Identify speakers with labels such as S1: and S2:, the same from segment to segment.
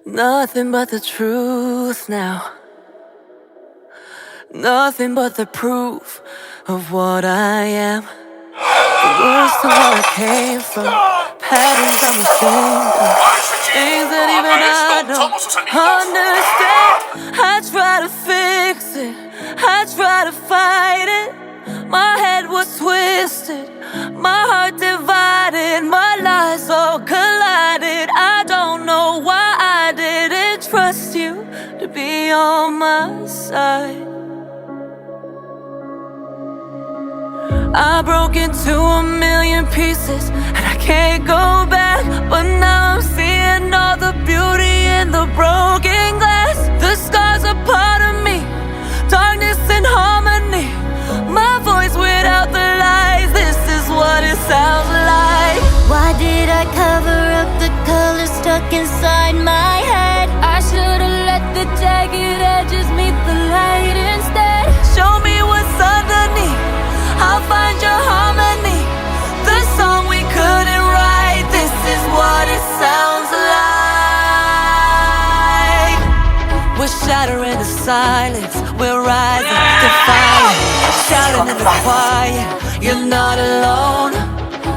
S1: Nothing but the truth now. Nothing but the proof of what I am. The words to where I came from. Patterns I'm ashamed of. Things that even I don't understand. I try to fix it, I try to fight it. My head was twisted, my heart divided, my lies all collided. I don't know why I didn't trust you to be on my side. I broke into a million pieces and I can't go back. But now I'm seeing all the beauty in the broken glass. The scars are part of me, darkness and harmony. My voice without the lies, this is what it sounds like.
S2: Why did I cover up the colors stuck inside my head? I should've let the jagged edges meet the light instead.
S1: Show me what's underneath, I'll find your harmony. The song we couldn't write, this is what it sounds like. We're shattering the silence, we're rising, defiant, shouting in the quiet. You're not alone.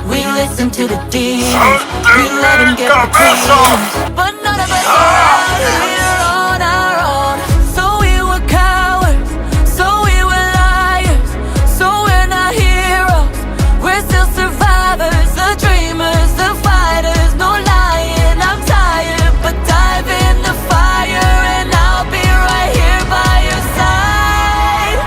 S1: We listen to the demons, we let them get between us. But none of us are out here on our own. So we were cowards, so we were liars. So we're not heroes, we're still survivors. The dreamers, the fighters, no lying. I'm tired, but dive in the fire and I'll be right here by your side.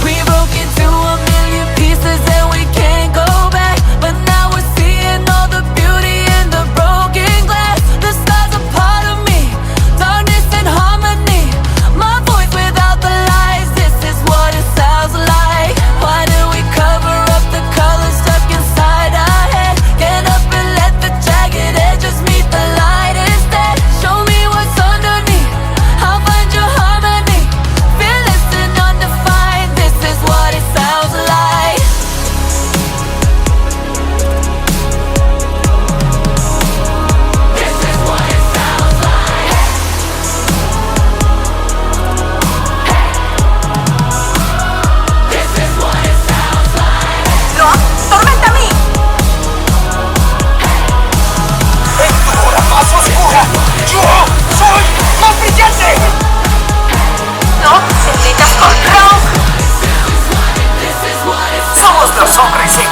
S1: We broke into a million pieces and we can't go back. But now we're seeing all the beauty in the broken glass. The stars are part of me, darkness and harmony. My voice without the lies, this is what it sounds like. Why do we cover up the colors stuck inside our head? Get up and let the jagged edges meet the light instead. Show me what's underneath, I'll find your harmony. Fearless and undefined, this is what it sounds like. This is what it sounds like. This is what it sounds like.
S3: No, tormenta a mí.
S4: En tu hora más oscura, yo soy más brillante.
S3: No, señorita Scorpion.
S1: This is what it
S4: Somos los hombres X.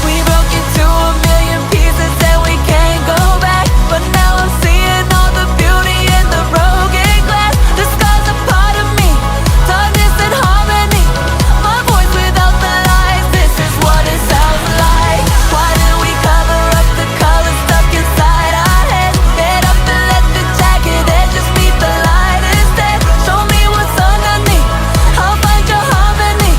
S1: We broke into a million pieces and we can't go back. But now I'm seeing all the beauty in the broken glass. The scars are part of me, darkness and harmony. My voice without the lies, this is what it sounds like. Why do we cover up the colors stuck inside our head? Get up and let the jagged edges meet the light instead. Show me what's underneath, I'll find your harmony.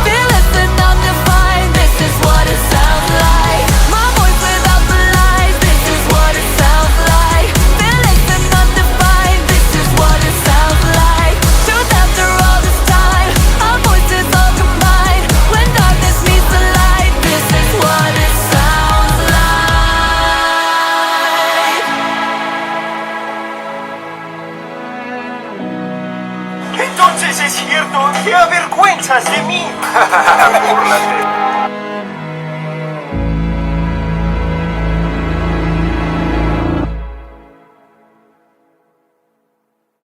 S1: Fearless and undefined, this is what it sounds like. My voice without the lies, this is what it sounds like. Fearless and undefined, this is what it sounds like. Truth after all this time, our voices all combined. When darkness meets the light, this is what it sounds like.
S4: Entonces es cierto, te avergüenzas de mí. Búrlate.